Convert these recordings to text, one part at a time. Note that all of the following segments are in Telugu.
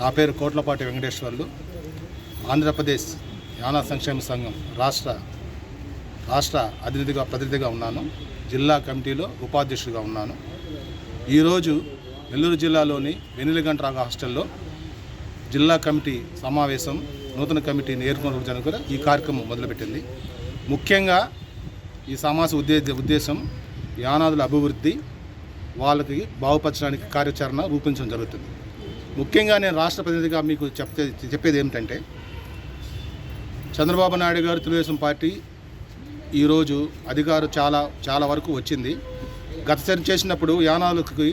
నా పేరు కోట్లపాటి వెంకటేశ్వర్లు. ఆంధ్రప్రదేశ్ యానా సంక్షేమ సంఘం రాష్ట్ర ప్రతినిధిగా ఉన్నాను. జిల్లా కమిటీలో ఉపాధ్యక్షుడిగా ఉన్నాను. ఈరోజు నెల్లూరు జిల్లాలోని వెన్నెలగంట హాస్టల్లో జిల్లా కమిటీ సమావేశం, నూతన కమిటీని ఏర్పరచడం కూడా ఈ కార్యక్రమం మొదలుపెట్టింది. ముఖ్యంగా ఈ సమావేశ ఉద్దేశం యానాదుల అభివృద్ధి, వాళ్ళకి బాగుపరచడానికి కార్యాచరణ రూపొందించడం జరుగుతుంది. ముఖ్యంగా నేను రాష్ట్ర ప్రతినిధిగా మీకు చెప్పేది ఏమిటంటే, చంద్రబాబు నాయుడు గారు తెలుగుదేశం పార్టీ ఈరోజు అధికారం చాలా వరకు వచ్చింది. గత సరి చేసినప్పుడు యానాదులకి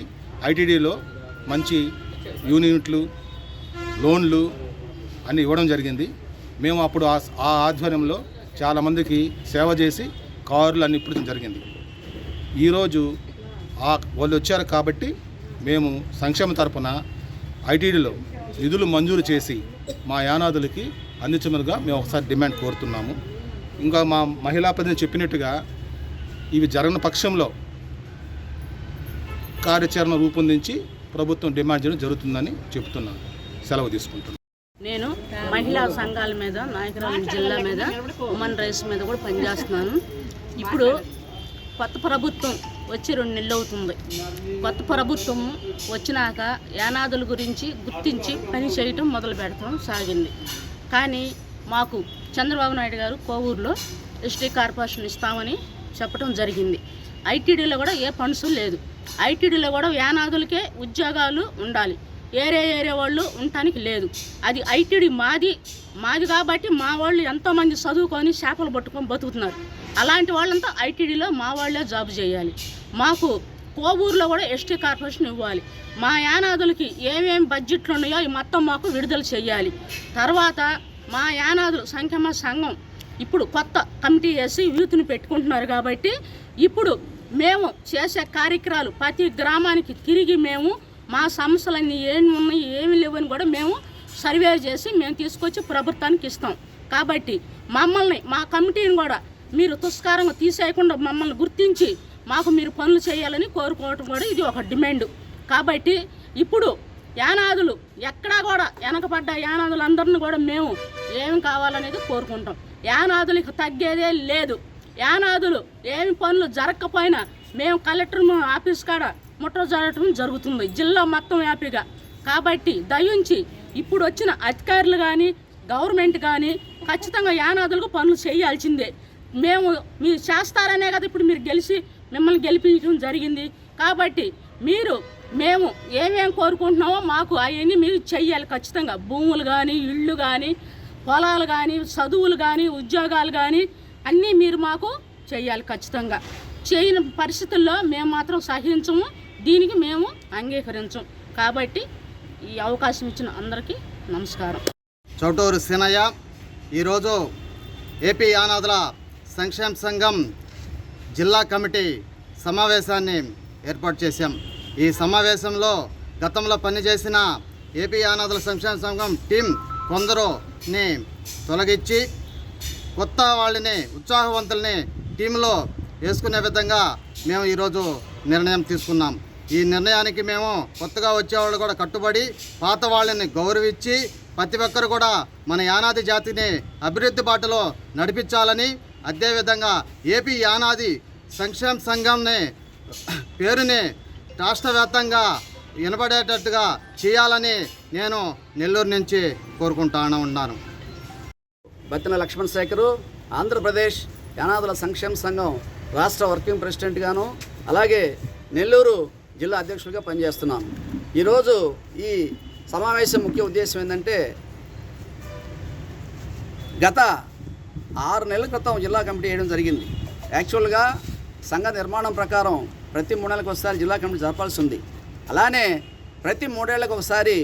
ఐటీడీలో మంచి యూనిట్లు, లోన్లు అన్నీ ఇవ్వడం జరిగింది. మేము అప్పుడు ఆ ఆధ్వర్యంలో చాలామందికి సేవ చేసి కార్లు అన్ని ఇప్పడం జరిగింది. ఈరోజు వాళ్ళు వచ్చారు కాబట్టి మేము సంక్షేమ తరపున ఐటీడీలో నిధులు మంజూరు చేసి మా యానాదులకి అందించమనిగా మేము ఒకసారి డిమాండ్ కోరుతున్నాము. ఇంకా మా మహిళా ప్రతినిధి చెప్పినట్టుగా ఇవి జరగని పక్షంలో కార్యాచరణ రూపొందించి ప్రభుత్వం డిమాండ్ చేయడం జరుగుతుందని చెప్తున్నాను. సెలవు తీసుకుంటున్నాను. నేను మహిళా సంఘాల మీద, నాయకురాలు జిల్లా మీద, ఉమెన్ రైట్స్ మీద కూడా పనిచేస్తున్నాను. ఇప్పుడు కొత్త ప్రభుత్వం వచ్చి 2 నెలలు అవుతుంది. కొత్త ప్రభుత్వం వచ్చినాక యానాదుల గురించి గుర్తించి పని చేయటం మొదలు పెడతాం సాగింది. కానీ మాకు చంద్రబాబు నాయుడు గారు కోవూరులో ఎస్టీ కార్పొరేషన్ ఇస్తామని చెప్పడం జరిగింది. ఐటీడీలో కూడా ఏ ఫండ్స్ లేదు. ఐటీడీలో కూడా యానాదులకే ఉద్యోగాలు ఉండాలి, ఏరే వాళ్ళు ఉండటానికి లేదు. అది ఐటీడీ మాది కాబట్టి మా వాళ్ళు ఎంతోమంది చదువుకొని చేపలు పట్టుకొని బతుకుతున్నారు. అలాంటి వాళ్ళంతా ఐటీడీలో మా వాళ్ళే జాబ్ చేయాలి. మాకు కోవూరులో కూడా ఎస్టీ కార్పొరేషన్ ఇవ్వాలి. మా యానాదులకి ఏమేమి బడ్జెట్లు ఉన్నాయో ఈ మొత్తం మాకు విడుదల చేయాలి. తర్వాత మా యానాదులు సంక్షేమ సంఘం ఇప్పుడు కొత్త కమిటీ చేసి యూత్ని పెట్టుకుంటున్నారు కాబట్టి ఇప్పుడు మేము చేసే కార్యక్రమాలు ప్రతి గ్రామానికి తిరిగి మేము మా సమస్యలన్నీ ఏమి ఉన్నాయి ఏమి లేవని కూడా మేము సర్వే చేసి మేము తీసుకొచ్చి ప్రభుత్వానికి ఇస్తాం. కాబట్టి మమ్మల్ని, మా కమిటీని కూడా మీరు తుస్కారంగా తీసేయకుండా మమ్మల్ని గుర్తించి మాకు మీరు పనులు చేయాలని కోరుకోవటం కూడా ఇది ఒక డిమాండ్. కాబట్టి ఇప్పుడు యానాదులు ఎక్కడా కూడా వెనకబడ్డ యానాదులందరినీ కూడా మేము ఏమి కావాలనేది కోరుకుంటాం. యానాదులకు తగ్గేదే లేదు. యానాదులు ఏమి పనులు జరగకపోయినా మేము కలెక్టర్ ఆఫీస్ కాడ ముట్ట జరగటం జరుగుతుంది జిల్లా మొత్తం హ్యాపీగా. కాబట్టి దయించి ఇప్పుడు వచ్చిన అధికారులు కానీ గవర్నమెంట్ కానీ ఖచ్చితంగా యానాదులకు పనులు చేయాల్సిందే. మీరు చేస్తారనే కదా ఇప్పుడు మీరు మిమ్మల్ని గెలిపించడం జరిగింది. కాబట్టి మేము ఏమేమి కోరుకుంటున్నామో మాకు అవన్నీ మీరు చెయ్యాలి ఖచ్చితంగా. భూములు కానీ, ఇళ్ళు కానీ, పొలాలు కానీ, చదువులు కానీ, ఉద్యోగాలు కానీ అన్నీ మీరు మాకు చెయ్యాలి ఖచ్చితంగా. చేయని పరిస్థితుల్లో మేము మాత్రం సహించము, దీనికి మేము అంగీకరించం. కాబట్టి ఈ అవకాశం ఇచ్చిన అందరికీ నమస్కారం. చౌటూరు సీనయ్య. ఈరోజు ఏపీ యానాదుల సంక్షేమ సంఘం జిల్లా కమిటీ సమావేశాన్ని ఏర్పాటు చేశాం. ఈ సమావేశంలో గతంలో పనిచేసిన ఏపీ యానాదుల సంక్షేమ సంఘం టీం కొందరుని తొలగించి కొత్త వాళ్ళని, ఉత్సాహవంతుల్ని టీంలో వేసుకునే విధంగా మేము ఈరోజు నిర్ణయం తీసుకున్నాం. ఈ నిర్ణయానికి మేము కొత్తగా వచ్చేవాళ్ళు కూడా కట్టుబడి పాత వాళ్ళని గౌరవించి ప్రతి ఒక్కరు కూడా మన యానాది జాతిని అభివృద్ధి బాటలో నడిపించాలని, అదేవిధంగా ఏపీ యానాది సంక్షేమ సంఘంని పేరుని రాష్ట్రవ్యాప్తంగా వినబడేటట్టుగా చేయాలని నేను నెల్లూరు నుంచి ఉన్నాను. బత్తిన లక్ష్మణ్ శేఖరు, ఆంధ్రప్రదేశ్ యానాదుల సంక్షేమ సంఘం రాష్ట్ర వర్కింగ్ ప్రెసిడెంట్గాను, అలాగే నెల్లూరు జిల్లా అధ్యక్షుడిగా పనిచేస్తున్నాను. ఈరోజు ఈ సమావేశం ముఖ్య ఉద్దేశం ఏంటంటే, గత 6 నెలల క్రితం జిల్లా కమిటీ వేయడం జరిగింది. యాక్చువల్గా సంఘ నిర్మాణం ప్రకారం ప్రతి 3 నెలలకు ఒకసారి జిల్లా కమిటీ జరపాల్సి ఉంది. అలానే ప్రతి 3 ఏళ్లకు ఒకసారి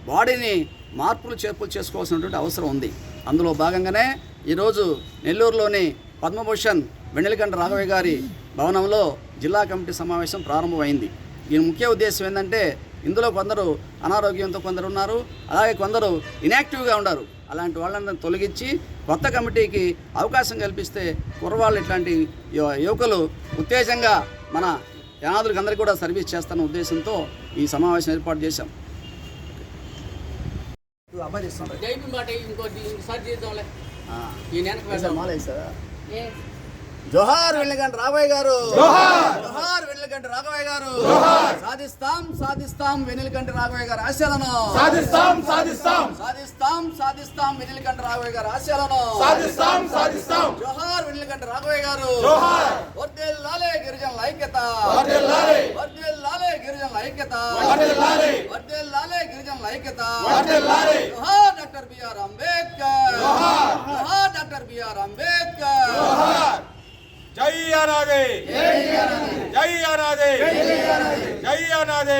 బాడీని మార్పులు చేర్పులు చేసుకోవాల్సినటువంటి అవసరం ఉంది. అందులో భాగంగానే ఈరోజు నెల్లూరులోని పద్మభూషణ్ వెన్నెలగంట రాఘవయ్య గారి భవనంలో జిల్లా కమిటీ సమావేశం ప్రారంభమైంది. దీని ముఖ్య ఉద్దేశం ఏంటంటే, ఇందులో కొందరు అనారోగ్యంతో కొందరు ఉన్నారు, అలాగే కొందరు ఇన్యాక్టివ్గా ఉన్నారు. అలాంటి వాళ్ళని తొలగించి కొత్త కమిటీకి అవకాశం కల్పిస్తే కుర్రవాళ్ళు ఇట్లాంటి యువకులు ఉత్తేజంగా మన యానాదులకు అందరికీ కూడా సర్వీస్ చేస్తున్న ఉద్దేశంతో ఈ సమావేశం ఏర్పాటు చేశాం. అబ్బాయి ఇస్తాను జోహార్ వెల్లిగంటి రాఘవయ్య గారు, జోహార్ వెల్లిగంటి రాఘవయ్య గారు. సాధిస్తాం సాధిస్తాం వెన్నెలకంటి రాఘవయ్య గారి ఆశయాలను, సాధిస్తాం సాధిస్తాం సాధిస్తాం సాధిస్తాం వెన్నెలకంటి రాఘవయ్య గారి ఆశయాలను, సాధిస్తాం సాధిస్తాం. జోహార్ వెన్నెలకంటి రాఘవయ్య గారు. జోహార్. వర్ధిల్లాలే గిరిజనుల ఐక్యత, వర్ధిల్లాలే. వర్ధిల్లాలే గిరిజనుల ఐక్యత, వర్ధిల్లాలే. వర్ధిల్లాలే గిరిజనుల ఐక్యత. వర్ధిల్లాలే. జోహార్ డాక్టర్ బిఆర్ అంబేద్కర్, జోహార్. జోహార్ డాక్టర్ బిఆర్ అంబేద్కర్. జోహార్. జై అనాదే, జై అనాదే, జై అనాదే.